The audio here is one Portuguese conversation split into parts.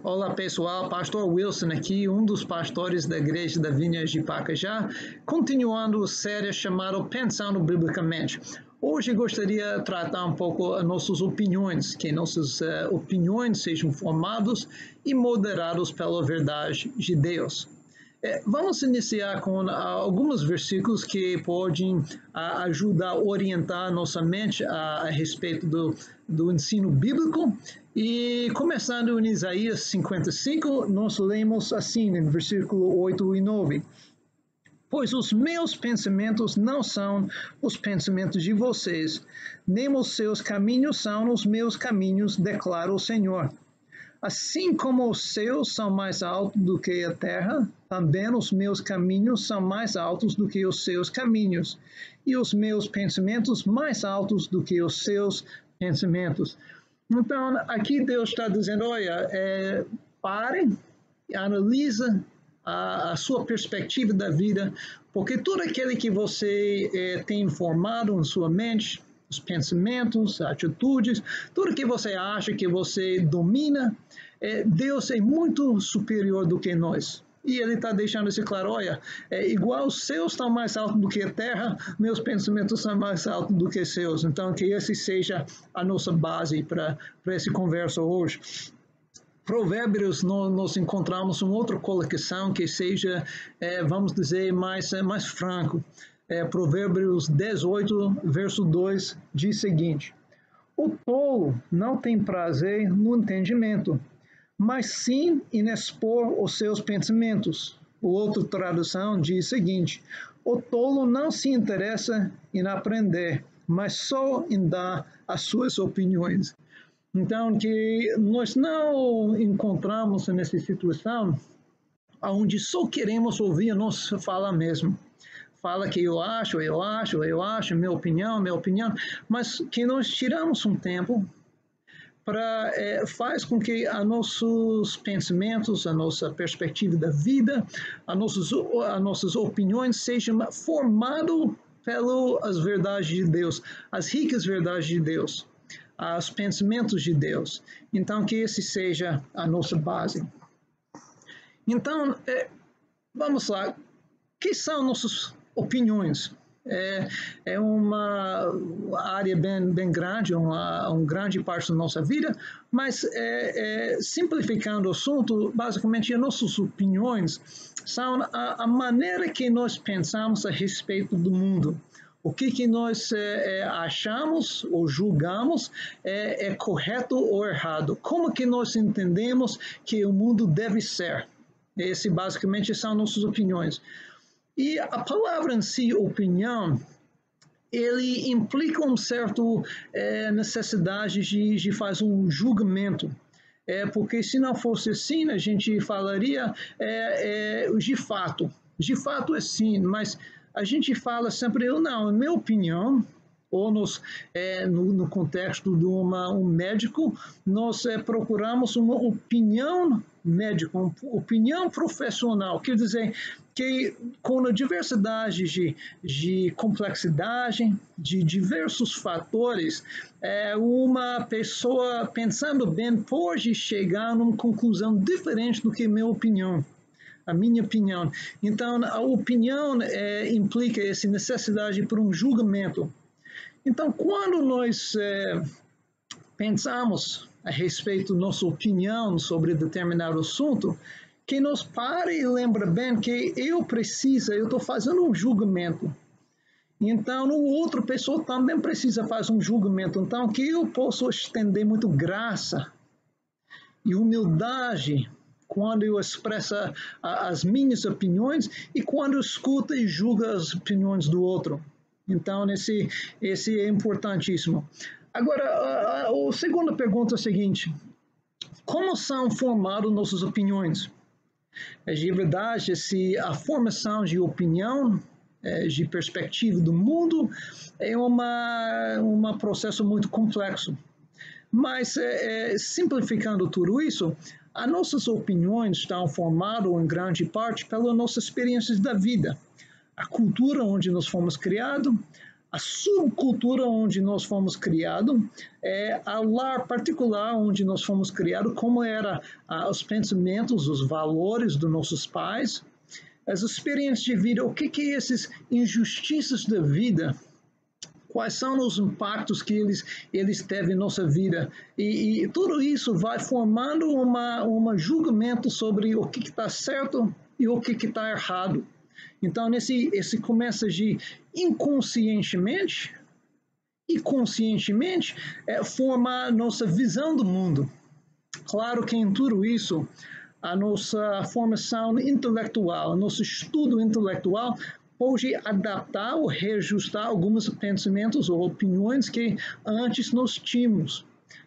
Olá pessoal, Pastor Wilson aqui, um dos pastores da Igreja da Vinhas de Pacajá, continuando a série chamada Pensando Biblicamente. Hoje gostaria de tratar um pouco as nossas opiniões, que nossas opiniões sejam formadas e moderadas pela verdade de Deus. Vamos iniciar com alguns versículos que podem ajudar a orientar nossa mente a respeito do ensino bíblico. E começando em Isaías 55, nós lemos assim, no versículo 8 e 9. Pois os meus pensamentos não são os pensamentos de vocês, nem os seus caminhos são os meus caminhos, declara o Senhor. Assim como os seus são mais altos do que a terra, também os meus caminhos são mais altos do que os seus caminhos, e os meus pensamentos mais altos do que os seus pensamentos. Então, aqui Deus está dizendo, olha, pare, analisa a sua perspectiva da vida, porque tudo aquilo que você tem formado em sua mente, os pensamentos, atitudes, tudo que você acha que você domina, Deus é muito superior do que nós. E ele está deixando isso claro, olha, igual os seus estão mais altos do que a terra, meus pensamentos são mais altos do que seus. Então, que esse seja a nossa base para essa conversa hoje. Provérbios, nós encontramos uma outra colocação que seja, vamos dizer, mais franco. Provérbios 18, verso 2, diz o seguinte: o tolo não tem prazer no entendimento, mas sim em expor os seus pensamentos. Outra tradução diz o seguinte: o tolo não se interessa em aprender, mas só em dar as suas opiniões. Então, que nós não encontramos nessa situação onde só queremos ouvir a nossa fala mesmo. Fala que eu acho, minha opinião, mas que nós tiramos um tempo para faz com que os nossos pensamentos, a nossa perspectiva da vida, as nossas opiniões sejam formadas pelas verdades de Deus, as ricas verdades de Deus, os pensamentos de Deus. Então, que esse seja a nossa base. Então, vamos lá. O que são nossas opiniões? É uma área bem grande, uma grande parte da nossa vida, mas simplificando o assunto, basicamente as nossas opiniões são a maneira que nós pensamos a respeito do mundo. O que nós achamos ou julgamos é correto ou errado? Como que nós entendemos que o mundo deve ser? Esse basicamente são nossas opiniões. E a palavra em si, opinião, ele implica uma certa necessidade de fazer um julgamento. Porque se não fosse assim, a gente falaria de fato. De fato é sim, mas a gente fala sempre, não, minha opinião, ou no contexto de um médico, nós procuramos uma opinião médica, uma opinião profissional, quer dizer, que com a diversidade de complexidade, de diversos fatores, uma pessoa, pensando bem, pode chegar a uma conclusão diferente do que a minha opinião. A minha opinião. Então, a opinião implica essa necessidade por um julgamento. Então, quando nós pensamos a respeito da nossa opinião sobre determinado assunto, que nos pare e lembra bem que eu estou fazendo um julgamento. Então, outra pessoa também precisa fazer um julgamento. Então, que eu posso estender muito graça e humildade quando eu expresso as minhas opiniões e quando eu escuto e julgo as opiniões do outro. Então, esse é importantíssimo. Agora, a segunda pergunta é a seguinte: como são formadas nossas opiniões? De verdade, se a formação de opinião, de perspectiva do mundo, é um processo muito complexo. Mas, simplificando tudo isso, as nossas opiniões estão formadas, em grande parte, pelas nossas experiências da vida. A cultura onde nós fomos criados, a subcultura onde nós fomos criados, a lar particular onde nós fomos criados, como eram os pensamentos, os valores dos nossos pais, as experiências de vida, o que essas injustiças da vida, quais são os impactos que eles têm em nossa vida. E tudo isso vai formando um julgamento sobre o que está certo e o que está errado. Então, esse começa a agir inconscientemente e conscientemente forma a nossa visão do mundo. Claro que em tudo isso, a nossa formação intelectual, nosso estudo intelectual pode adaptar ou reajustar alguns pensamentos ou opiniões que antes nós tínhamos,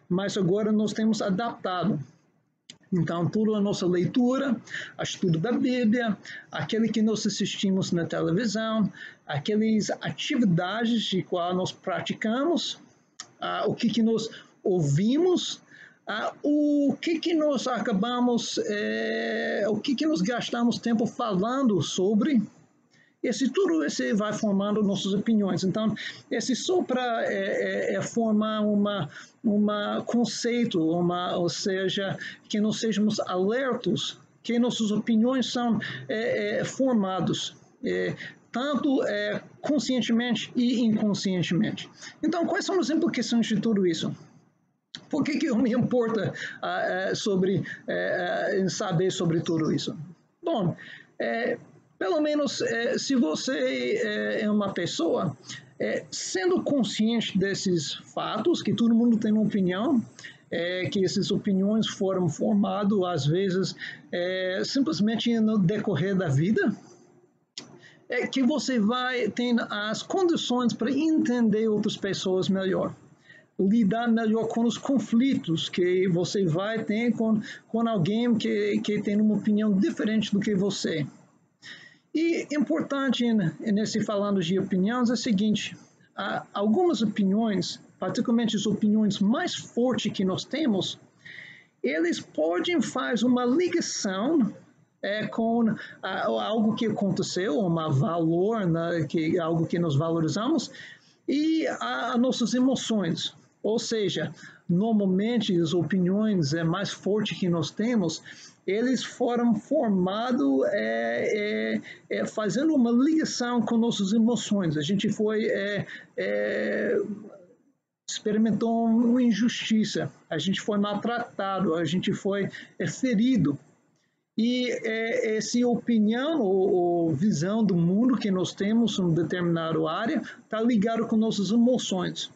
mas agora nós temos adaptado. Então, toda a nossa leitura, o estudo da Bíblia, aquele que nós assistimos na televisão, aquelas atividades de qual nós praticamos, o que nós ouvimos, o que nós acabamos, o que nós gastamos tempo falando sobre, tudo esse vai formando nossas opiniões. Então, esse só para formar conceito, ou seja, que nós sejamos alertos, que nossas opiniões são formadas, tanto conscientemente e inconscientemente. Então, quais são as implicações de tudo isso? Por que eu me importo em saber sobre tudo isso? Bom, pelo menos, se você é uma pessoa, sendo consciente desses fatos, que todo mundo tem uma opinião, que essas opiniões foram formadas, às vezes, simplesmente no decorrer da vida, que você vai ter as condições para entender outras pessoas melhor, lidar melhor com os conflitos que você vai ter com alguém que tem uma opinião diferente do que você. E importante nesse falando de opiniões é o seguinte, algumas opiniões, particularmente as opiniões mais fortes que nós temos, eles podem fazer uma ligação com algo que aconteceu, valor, algo que nós valorizamos, e as nossas emoções. Ou seja, normalmente as opiniões mais fortes que nós temos, eles foram formados fazendo uma ligação com nossas emoções. A gente experimentou uma injustiça, a gente foi maltratado, a gente foi ferido. E essa opinião ou visão do mundo que nós temos em uma determinada área está ligado com nossas emoções.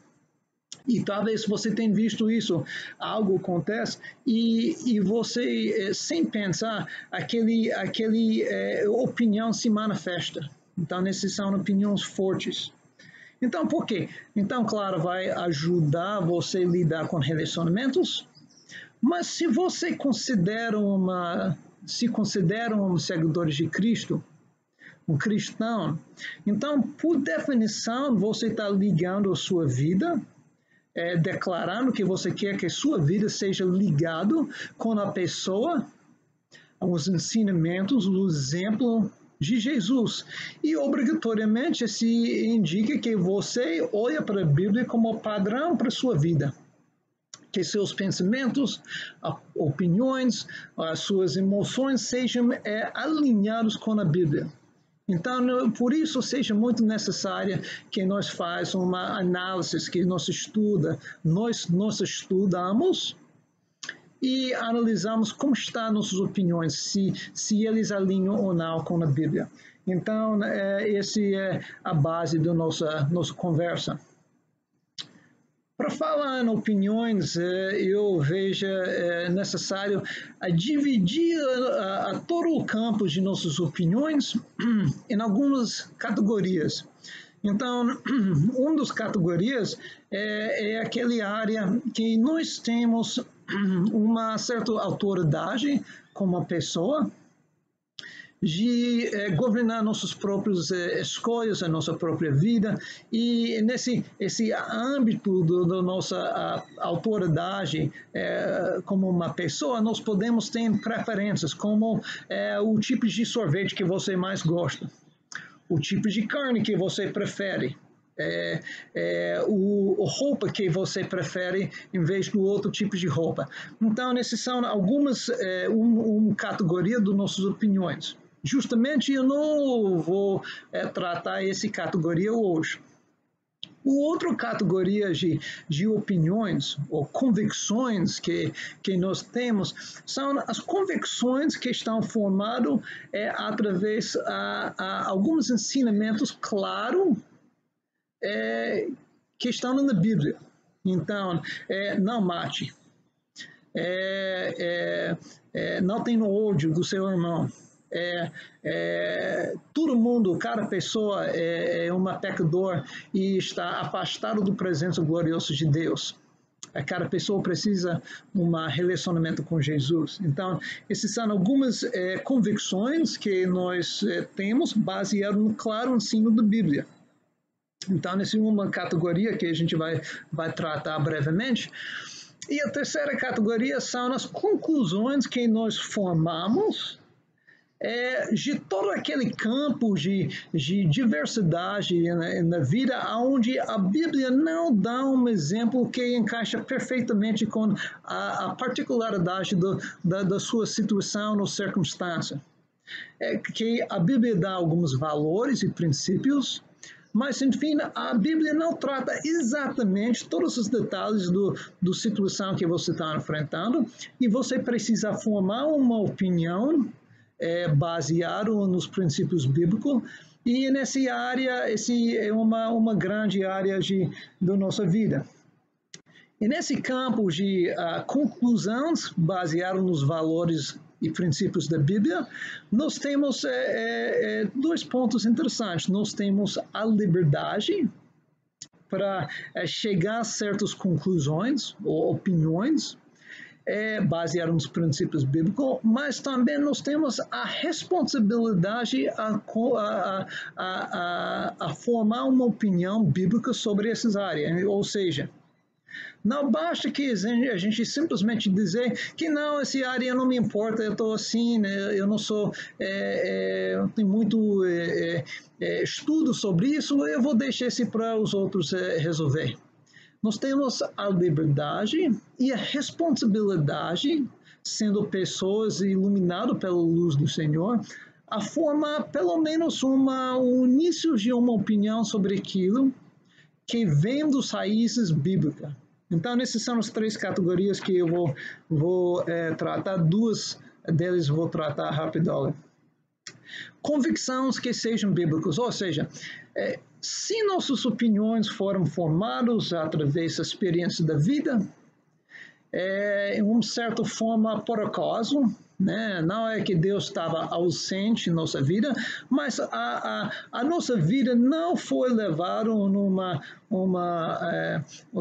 E talvez você tenha visto isso, algo acontece e você, sem pensar, aquele opinião se manifesta. Então, essas são opiniões fortes. Então, por quê? Então, claro, vai ajudar você a lidar com relacionamentos, mas se você se considera um seguidor de Cristo, um cristão, então, por definição, você está ligando a sua vida, declarando que você quer que a sua vida seja ligado com a pessoa, os ensinamentos, o exemplo de Jesus. E, obrigatoriamente, isso indica que você olha para a Bíblia como padrão para a sua vida. Que seus pensamentos, opiniões, as suas emoções sejam alinhados com a Bíblia. Então, por isso, seja muito necessário que nós façamos uma análise, que nós estudamos e analisamos como estão nossas opiniões, se eles alinham ou não com a Bíblia. Então, essa é a base da nossa conversa. Para falar em opiniões, eu vejo necessário dividir todo o campo de nossas opiniões em algumas categorias. Então, uma das categorias é aquela área que nós temos uma certa autoridade como pessoa, de governar nossas próprias escolhas, a nossa própria vida, e nesse âmbito da nossa autoridade como uma pessoa, nós podemos ter preferências, como o tipo de sorvete que você mais gosta, o tipo de carne que você prefere, roupa que você prefere em vez do outro tipo de roupa. Então, essas são algumas, uma categoria das nossas opiniões. Justamente eu não vou tratar essa categoria hoje. Outra categoria de opiniões ou convicções que nós temos são as convicções que estão formadas através de alguns ensinamentos claros que estão na Bíblia. Então, não mate, não tenha ódio do seu irmão. Todo mundo, cada pessoa é uma pecador e está afastado da presença gloriosa de Deus. Cada pessoa precisa de um relacionamento com Jesus. Então, essas são algumas convicções que nós temos baseado no claro ensino da Bíblia. Então, essa é uma categoria que a gente vai tratar brevemente. E a terceira categoria são as conclusões que nós formamos de todo aquele campo de diversidade na vida, onde a Bíblia não dá um exemplo que encaixa perfeitamente com a particularidade da sua situação ou circunstância. Que a Bíblia dá alguns valores e princípios, mas, enfim, a Bíblia não trata exatamente todos os detalhes da situação que você está enfrentando, e você precisa formar uma opinião baseado nos princípios bíblicos, e nessa área, essa é uma grande área da nossa vida. E nesse campo de conclusões baseadas nos valores e princípios da Bíblia, nós temos dois pontos interessantes. Nós temos a liberdade para chegar a certas conclusões ou opiniões, baseado nos princípios bíblicos, mas também nós temos a responsabilidade a formar uma opinião bíblica sobre essas áreas. Ou seja, não basta que a gente simplesmente dizer que não, essa área não me importa, eu estou assim, eu não sou, eu tenho muito estudo sobre isso, eu vou deixar isso para os outros resolver. Nós temos a liberdade e a responsabilidade, sendo pessoas iluminadas pela luz do Senhor, a formar pelo menos o início de uma opinião sobre aquilo que vem dos raízes bíblicas. Então, essas são as três categorias que eu vou tratar. Duas delas vou tratar rápido. Convicções que sejam bíblicas, ou seja, se nossas opiniões foram formadas através da experiência da vida, em uma certa forma por acaso, né? Não é que Deus estava ausente em nossa vida, mas a nossa vida não foi levada um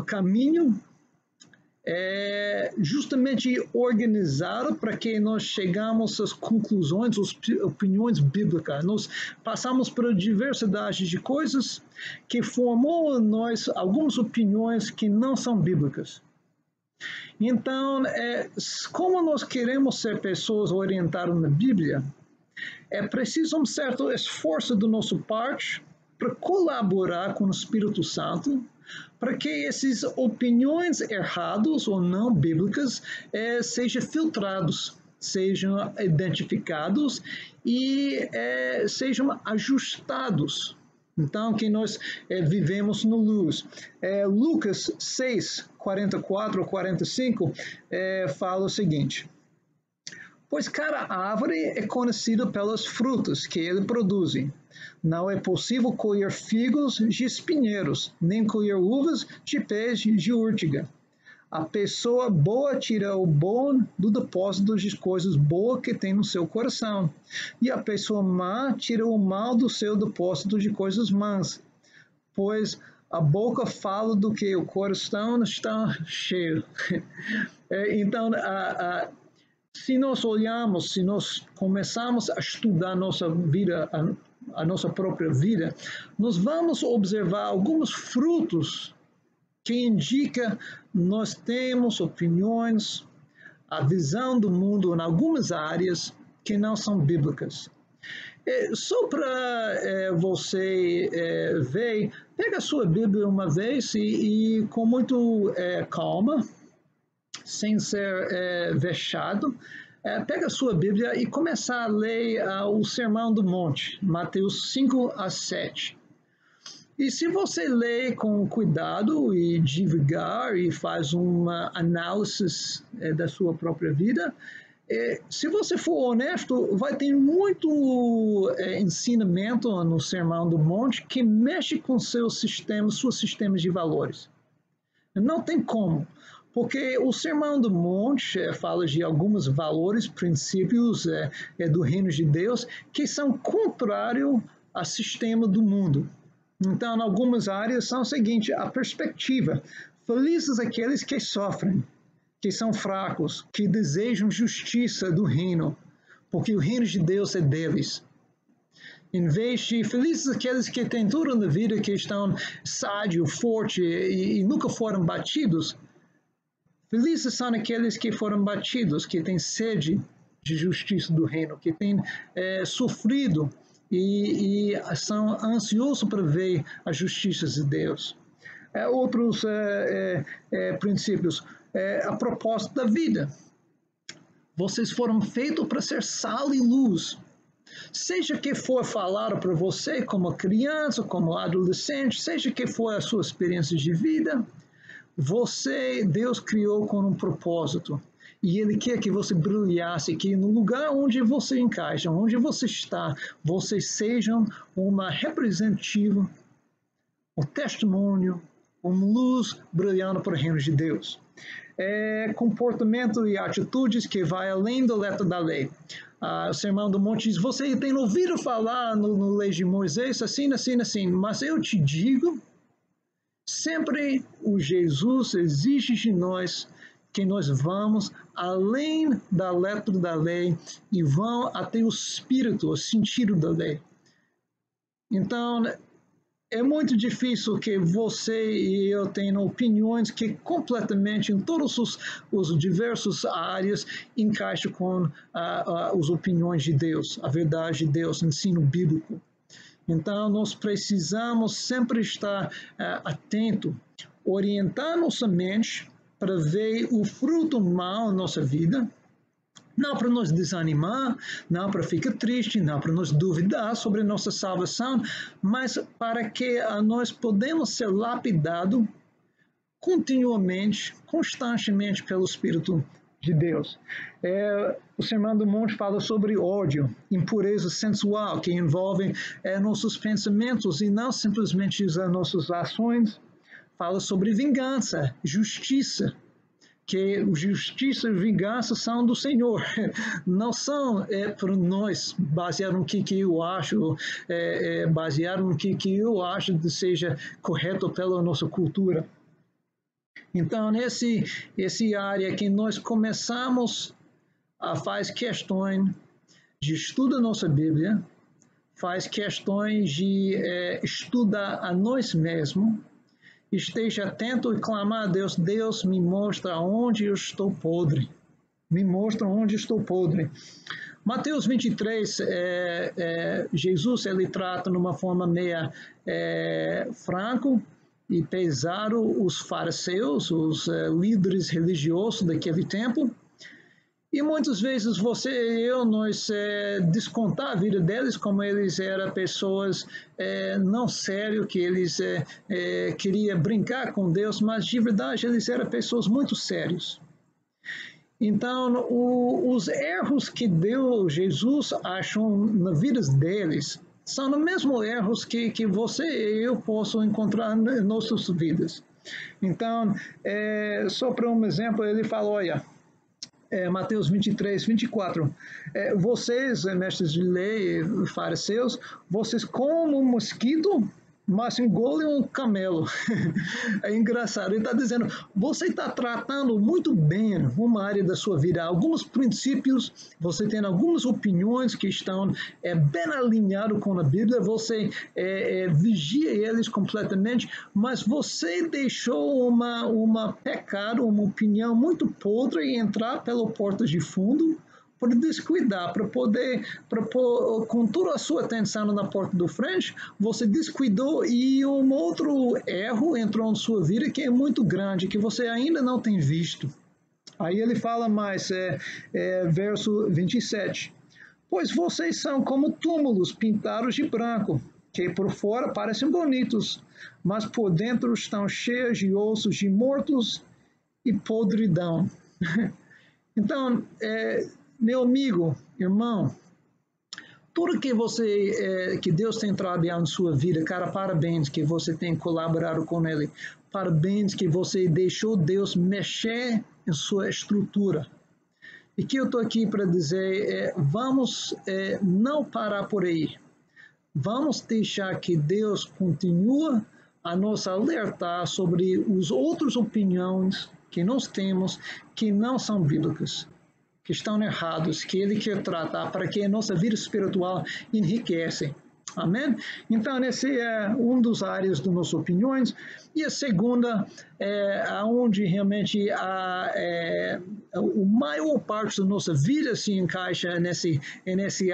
caminho justamente organizado para que nós chegamos às conclusões, às opiniões bíblicas. Nós passamos por diversidade de coisas que formou em nós algumas opiniões que não são bíblicas. Então, como nós queremos ser pessoas orientadas na Bíblia, é preciso um certo esforço da nossa parte para colaborar com o Espírito Santo, para que essas opiniões erradas ou não bíblicas sejam filtrados, sejam identificados e sejam ajustados. Então, que nós vivemos no luz. Lucas 6, 44 ou 45, fala o seguinte: pois cada árvore é conhecida pelas frutas que ele produz. Não é possível colher figos de espinheiros, nem colher uvas de pés de úrtiga. A pessoa boa tira o bom do depósito de coisas boas que tem no seu coração, e a pessoa má tira o mal do seu depósito de coisas más, pois a boca fala do que o coração está cheio. Então, se nós olhamos, se nós começamos a estudar a nossa vida, a nossa própria vida, nós vamos observar alguns frutos que indicam nós temos opiniões, a visão do mundo em algumas áreas que não são bíblicas. Só para você ver Pega a sua Bíblia uma vez e com muito calma, sem ser vexado, pega a sua Bíblia e começa a ler o Sermão do Monte, Mateus 5 a 7. E se você lê com cuidado e devagar e faz uma análise da sua própria vida, se você for honesto, vai ter muito ensinamento no Sermão do Monte que mexe com seus sistemas de valores. Não tem como, porque o Sermão do Monte fala de alguns valores, princípios do reino de Deus que são contrários ao sistema do mundo. Então, em algumas áreas são o seguinte, a perspectiva. Felizes aqueles que sofrem, que são fracos, que desejam justiça do reino, porque o reino de Deus é deles. Em vez de felizes aqueles que têm tudo na vida, que estão sádios, fortes e nunca foram batidos, felizes são aqueles que foram batidos, que têm sede de justiça do reino, que têm sofrido e são ansiosos para ver a justiça de Deus. Outros princípios. A propósito da vida. Vocês foram feitos para ser sal e luz. Seja que for falado para você como criança, como adolescente, seja que for a sua experiência de vida, Deus criou com um propósito. E Ele quer que você brilhasse, que no lugar onde você encaixa, onde você está, vocês sejam uma representativa, um testemunho, uma luz brilhando para o reino de Deus. Comportamento e atitudes que vai além da letra da lei. O Sermão do Monte diz, você tem ouvido falar no lei de Moisés, assim, assim, assim, mas eu te digo, sempre o Jesus exige de nós que nós vamos além da letra da lei e vão até o espírito, o sentido da lei. Então, é muito difícil que você e eu tenham opiniões que completamente, em todas os diversas áreas, encaixam com as opiniões de Deus, a verdade de Deus, o ensino bíblico. Então, nós precisamos sempre estar atento, orientar nossa mente para ver o fruto mal na nossa vida, não para nos desanimar, não para ficar triste, não para nos duvidar sobre nossa salvação, mas para que nós podemos ser lapidados continuamente, constantemente pelo Espírito de Deus. O Sermão do Monte fala sobre ódio, impureza sensual, que envolve nossos pensamentos e não simplesmente as nossas ações. Fala sobre vingança, justiça, que justiça e vingança são do Senhor, não são para nós, baseado no que eu acho, baseado no que eu acho que seja correto pela nossa cultura. Então, nesse área que nós começamos a fazer questões de estudo da nossa Bíblia, faz questões de estudar a nós mesmos, esteja atento e clamar a Deus, Deus me mostra onde eu estou podre, me mostra onde estou podre. Mateus 23, Jesus ele trata de uma forma meia franco e pesado os fariseus, os líderes religiosos daquele tempo. E muitas vezes você e eu, nós descontar a vida deles como eles eram pessoas não sérias, que eles queriam brincar com Deus, mas de verdade eles eram pessoas muito sérias. Então, os erros que Jesus achou na vida deles são os mesmos erros que você e eu posso encontrar em nossas vidas. Então, só para um exemplo, ele fala, olha, Mateus 23, 24. Vocês, mestres de lei, fariseus, vocês como um mosquito, mas engolem um camelo. É engraçado. Ele está dizendo, você está tratando muito bem uma área da sua vida, alguns princípios, você tem algumas opiniões que estão bem alinhadas com a Bíblia, você vigia eles completamente, mas você deixou uma pecado, uma opinião muito podre entrar pela porta de fundo, por descuidar, com toda a sua atenção na porta do frente, você descuidou e um outro erro entrou na sua vida que é muito grande, que você ainda não tem visto. Aí ele fala mais, verso 27. Pois vocês são como túmulos pintados de branco, que por fora parecem bonitos, mas por dentro estão cheios de ossos de mortos e podridão. Então, meu amigo, irmão, tudo que Deus tem trabalhado em sua vida, cara, parabéns que você tem colaborado com Ele. Parabéns que você deixou Deus mexer em sua estrutura. E que eu estou aqui para dizer, vamos não parar por aí. Vamos deixar que Deus continue a nos alertar sobre as outras opiniões que nós temos que não são bíblicas, que estão errados, que Ele quer tratar para que a nossa vida espiritual enriqueça. Amém? Então, esse é um dos áreas das nossas opiniões. E a segunda onde realmente a maior parte da nossa vida se encaixa nessa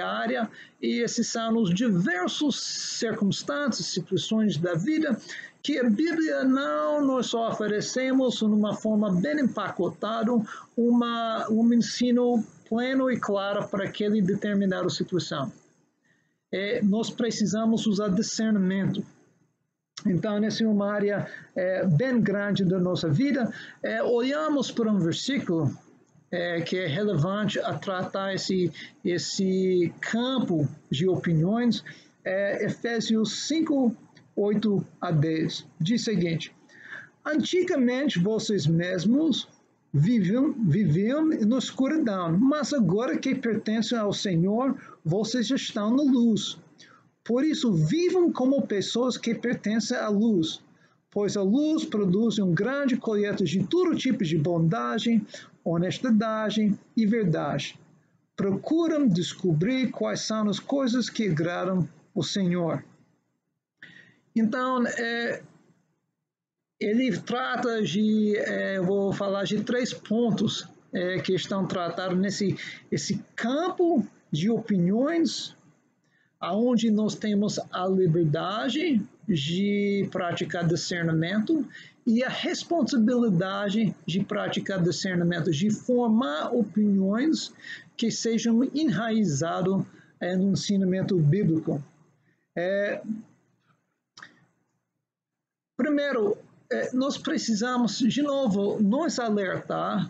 área, e esses são os diversos circunstâncias, situações da vida, que a Bíblia não nos oferecemos de uma forma bem empacotada, um ensino pleno e claro para aquela determinada situação. Nós precisamos usar discernimento. Então, essa é uma área bem grande da nossa vida. Olhamos para um versículo que é relevante a tratar esse campo de opiniões, Efésios 5, 8 a 10. Diz o seguinte: antigamente vocês mesmos viviam na escuridão, mas agora que pertencem ao Senhor, vocês estão na luz. Por isso, vivam como pessoas que pertencem à luz, pois a luz produz uma grande colheita de todo tipo de bondade, honestidade e verdade. Procuram descobrir quais são as coisas que agradam o Senhor. Então, ele trata vou falar de 3 pontos que estão tratados nesse campo de opiniões, onde nós temos a liberdade de praticar discernimento e a responsabilidade de praticar discernimento, de formar opiniões que sejam enraizadas no ensinamento bíblico. Primeiro, nós precisamos, de novo, nos alertar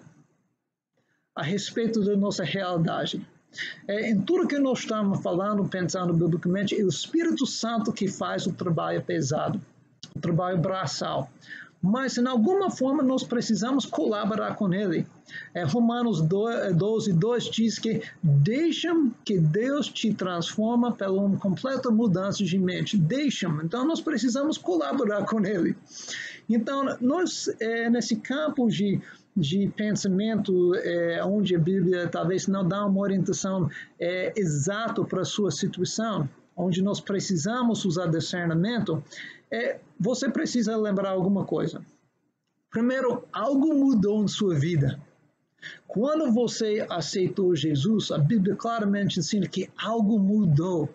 a respeito da nossa realidade. Em tudo que nós estamos falando, pensando biblicamente, é o Espírito Santo que faz o trabalho pesado, o trabalho braçal. Mas, em alguma forma, nós precisamos colaborar com Ele. Romanos 12, 2 diz que deixam que Deus te transforma pela uma completa mudança de mente. Deixam. Então, nós precisamos colaborar com Ele. Então, nós, nesse campo de pensamento, onde a Bíblia talvez não dá uma orientação exata para a sua situação, onde nós precisamos usar discernimento, você precisa lembrar alguma coisa. Primeiro, algo mudou em sua vida. Quando você aceitou Jesus, a Bíblia claramente ensina que algo mudou.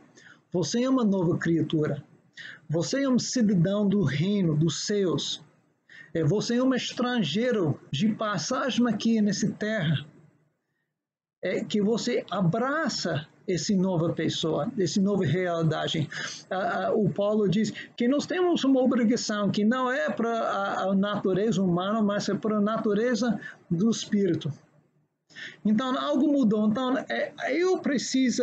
Você é uma nova criatura. Você é um cidadão do reino, dos céus. Você é um estrangeiro de passagem aqui nessa terra. Que você abraça essa nova pessoa, essa nova realidade. O Paulo diz que nós temos uma obrigação que não é para a natureza humana, mas é para a natureza do Espírito. Então, algo mudou. Então, eu preciso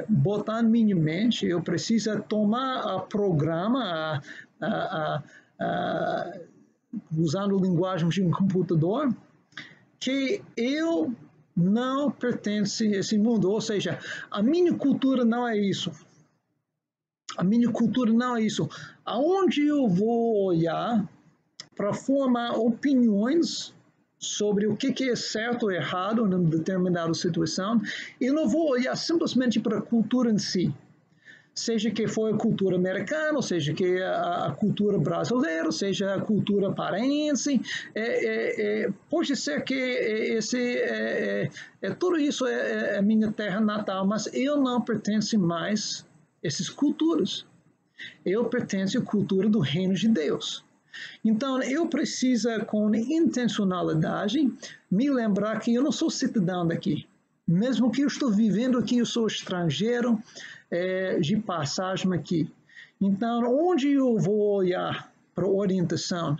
botar em minha mente, eu preciso tomar o programa, usando a linguagem de um computador, que eu não pertence a esse mundo, ou seja, a minha cultura não é isso. A minha cultura não é isso. Aonde eu vou olhar para formar opiniões sobre o que é certo ou errado em determinada situação, eu não vou olhar simplesmente para a cultura em si. seja que for a cultura americana, seja que a cultura brasileira, seja a cultura paraense, pode ser que tudo isso é minha terra natal, mas eu não pertenço mais a essas culturas. Eu pertenço à cultura do reino de Deus. Então, eu preciso, com intencionalidade, me lembrar que eu não sou cidadão daqui. Mesmo que eu estou vivendo aqui, eu sou estrangeiro de passagem aqui. Então, onde eu vou olhar para orientação?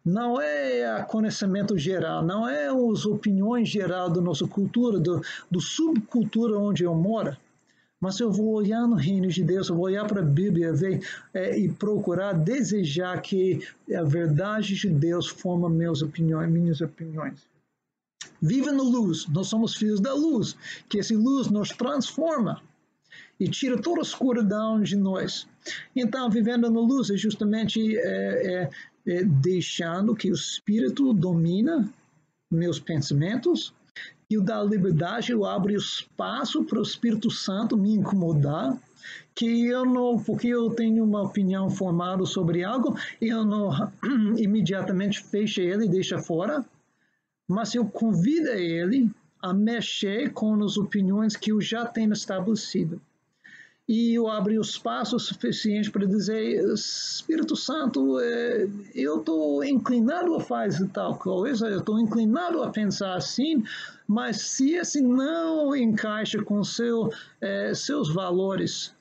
Não é conhecimento geral, não é as opiniões gerais da nossa cultura, do subcultura onde eu moro. Mas eu vou olhar no reino de Deus, eu vou olhar para a Bíblia ver, e procurar desejar que a verdade de Deus forma minhas opiniões. Viva na luz, nós somos filhos da luz, que essa luz nos transforma e tira toda a escuridão de nós. Então, vivendo na luz é justamente deixando que o Espírito domina meus pensamentos, eu dá liberdade, eu abro espaço para o Espírito Santo me incomodar, que eu não, porque eu tenho uma opinião formada sobre algo, eu não imediatamente fecho ele e deixo fora, mas eu convido ele a mexer com as opiniões que eu já tenho estabelecido. E eu abri o espaço suficiente para dizer, Espírito Santo, eu estou inclinado a fazer tal coisa, eu estou inclinado a pensar assim, mas se esse não encaixa com seus valores,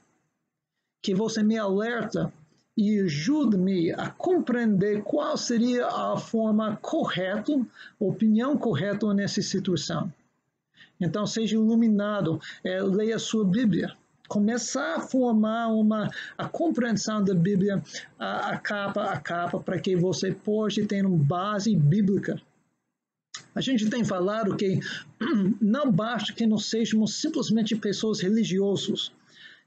que você me alerta e ajude-me a compreender qual seria a forma correta, a opinião correta nessa situação. Então, seja iluminado, leia a sua Bíblia. Começar a formar a compreensão da Bíblia a capa, para que você possa ter uma base bíblica. A gente tem falado que não basta que nós sejamos simplesmente pessoas religiosas.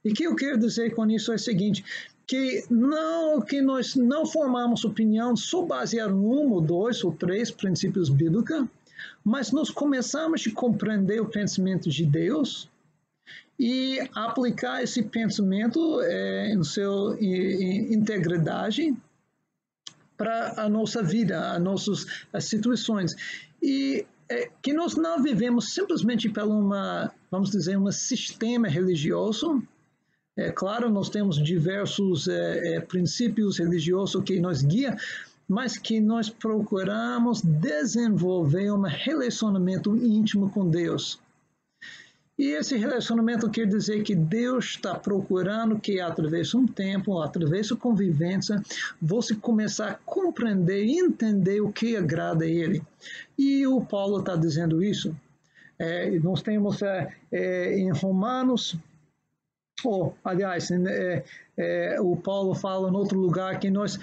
E o que eu quero dizer com isso é o seguinte, que nós não formamos opinião só baseado em 1 ou 2 ou 3 princípios bíblicos, mas nós começamos a compreender o pensamento de Deus e aplicar esse pensamento em sua integridade para a nossa vida, as nossas situações. E que nós não vivemos simplesmente pelo vamos dizer, um sistema religioso. Claro, nós temos diversos princípios religiosos que nos guiam, mas que nós procuramos desenvolver um relacionamento íntimo com Deus. E esse relacionamento quer dizer que Deus está procurando que, através de um tempo, através da convivência, você começar a compreender e entender o que agrada a Ele. E o Paulo está dizendo isso. Nós temos em Romanos, aliás, o Paulo fala em outro lugar que nós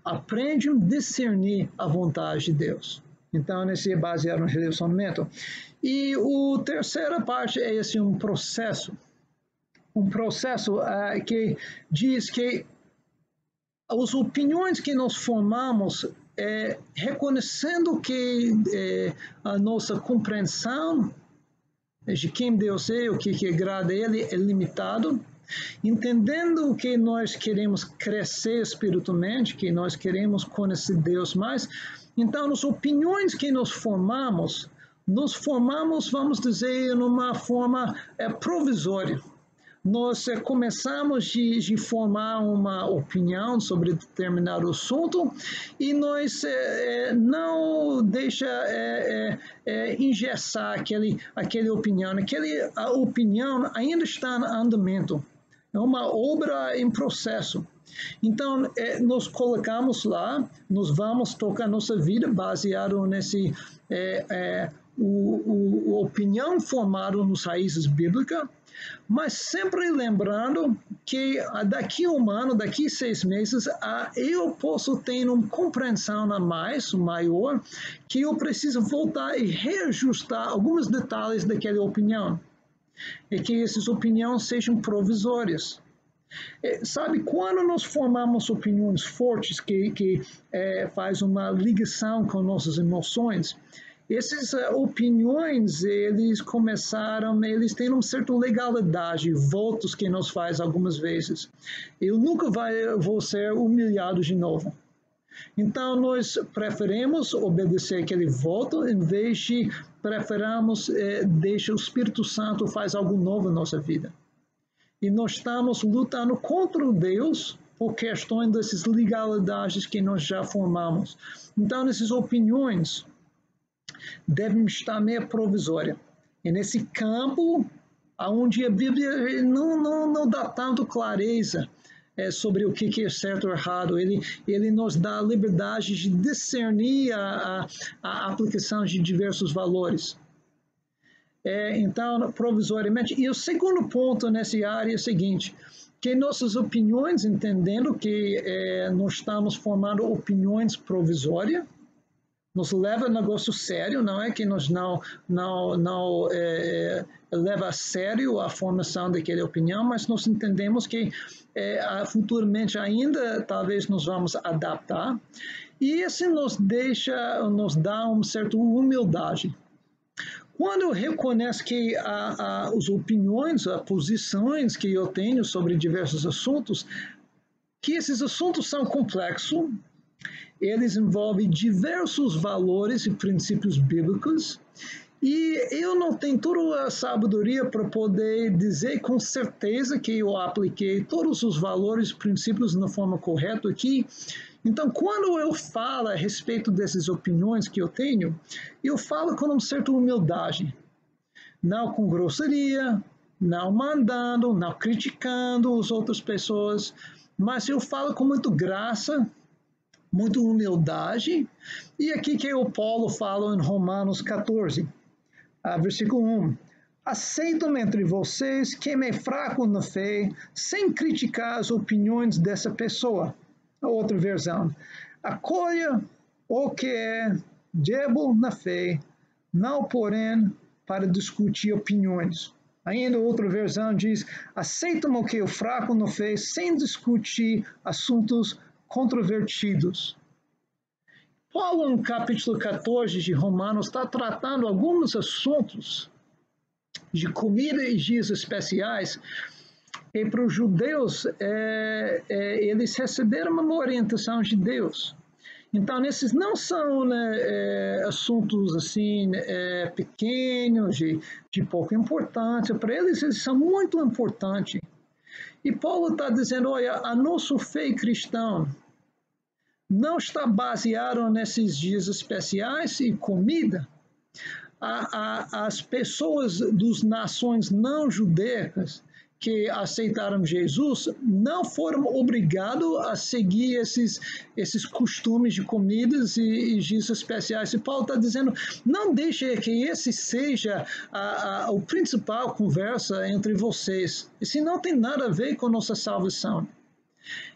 aprendemos a discernir a vontade de Deus. Então, esse é baseado no relacionamento. E a terceira parte é um processo que diz que as opiniões que nós formamos, reconhecendo que a nossa compreensão de quem Deus é, o que agrada a Ele, é limitado, entendendo que nós queremos crescer espiritualmente, que nós queremos conhecer Deus mais. Então, as opiniões que nós formamos, vamos dizer, numa forma provisória. Nós começamos de formar uma opinião sobre determinado assunto e nós não deixa engessar aquela opinião. A opinião ainda está em andamento. É uma obra em processo. Então, nós colocamos lá, nós vamos tocar nossa vida baseado nesse opinião formada nos raízes bíblicas, mas sempre lembrando que daqui a um ano, daqui a 6 meses, eu posso ter uma compreensão maior, que eu preciso voltar e reajustar alguns detalhes daquela opinião, e que essas opiniões sejam provisórias. Sabe, quando nós formamos opiniões fortes que faz uma ligação com nossas emoções, Essas opiniões, eles têm uma certa legalidade, votos que nos faz algumas vezes. Eu nunca vou ser humilhado de novo. Então, nós preferimos obedecer aquele voto em vez de preferamos deixar o Espírito Santo faz algo novo na nossa vida. E nós estamos lutando contra Deus por questões dessas legalidades que nós já formamos. Então, essas opiniões devem estar meio provisórias. E nesse campo, onde a Bíblia não dá tanto clareza sobre o que é certo ou errado, ele nos dá a liberdade de discernir a aplicação de diversos valores. Então, provisoriamente. E o segundo ponto nessa área é o seguinte, que nossas opiniões, entendendo que nós estamos formando opiniões provisórias, nos leva a negócio sério, não é que nos não leva a sério a formação daquela opinião, mas nós entendemos que futuramente ainda talvez nos vamos adaptar, e isso nos dá uma certa humildade. Quando eu reconheço que as opiniões, as posições que eu tenho sobre diversos assuntos, que esses assuntos são complexos, eles envolvem diversos valores e princípios bíblicos, e eu não tenho toda a sabedoria para poder dizer com certeza que eu apliquei todos os valores e princípios na forma correta aqui. Então, quando eu falo a respeito dessas opiniões que eu tenho, eu falo com uma certa humildade, não com grosseria, não mandando, não criticando as outras pessoas, mas eu falo com muita graça, muita humildade, e aqui que o Paulo fala em Romanos 14, versículo 1. Aceitam entre vocês quem é fraco na fé, sem criticar as opiniões dessa pessoa. A outra versão. Acolha o que é débil na fé, não porém para discutir opiniões. Ainda outra versão diz, aceitam o que é fraco na fé, sem discutir assuntos controvertidos. Paulo, no capítulo 14 de Romanos, está tratando alguns assuntos de comida e dias especiais, e para os judeus, eles receberam uma orientação de Deus. Então, esses não são assuntos assim pequenos, de pouca importância. Para eles são muito importantes. E Paulo está dizendo, olha, a nossa fé cristã não está baseada nesses dias especiais e comida. As pessoas das nações não judaicas que aceitaram Jesus não foram obrigados a seguir esses costumes de comidas e dias especiais. E Paulo está dizendo, não deixe que esse seja a principal conversa entre vocês. Isso não tem nada a ver com nossa salvação.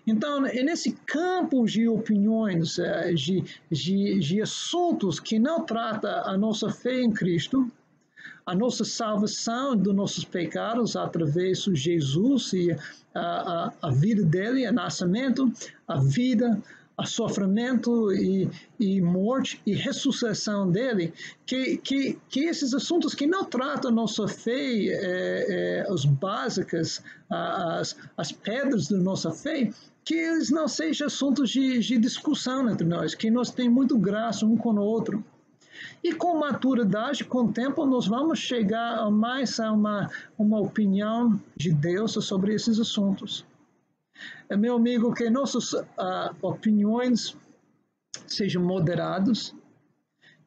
Então, nesse campo de opiniões, de assuntos que não trata a nossa fé em Cristo, a nossa salvação dos nossos pecados através de Jesus e a vida dele, o nascimento, a vida, o sofrimento e morte e ressurreição dele, que esses assuntos que não tratam a nossa fé, as básicas, as pedras da nossa fé, que eles não sejam assuntos de discussão entre nós, que nós temos muito graça um com o outro. E com maturidade, com o tempo, nós vamos chegar mais a uma opinião de Deus sobre esses assuntos. Meu amigo, que nossas opiniões sejam moderadas,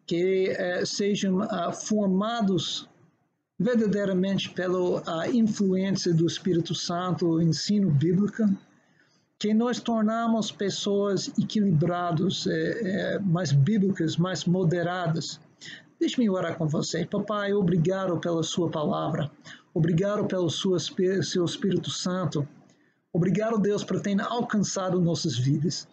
que sejam formados verdadeiramente pela influência do Espírito Santo, o ensino bíblico, que nós tornamos pessoas equilibradas, mais bíblicas, mais moderadas. Deixe-me orar com você. Papai, obrigado pela sua palavra. Obrigado pelo seu Espírito Santo. Obrigado, Deus, por ter alcançado nossas vidas.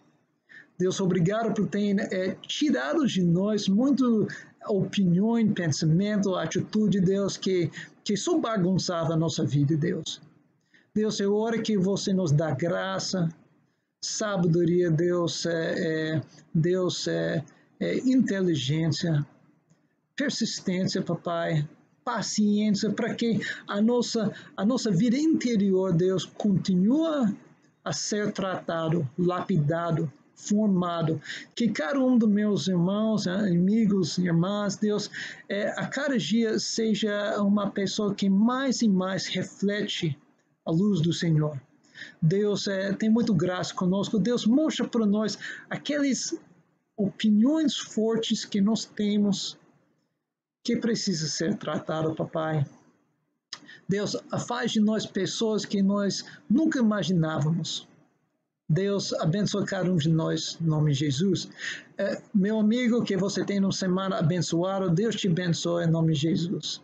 Deus, obrigado por ter tirado de nós muito opinião, pensamento, atitude, Deus, que só bagunçava a nossa vida, Deus. Deus, eu oro que você nos dá graça, sabedoria, Deus, inteligência, persistência, papai, paciência, para que a nossa vida interior, Deus, continue a ser tratado, lapidado, formado, que cada um dos meus irmãos, amigos, irmãs, Deus, a cada dia seja uma pessoa que mais e mais reflete a luz do Senhor. Deus tem muito graça conosco. Deus mostra para nós aquelas opiniões fortes que nós temos que precisa ser tratado, papai. Deus, faz de nós pessoas que nós nunca imaginávamos. Deus abençoe cada um de nós, em nome de Jesus. Meu amigo, que você tenha uma semana abençoada. Deus te abençoe, em nome de Jesus.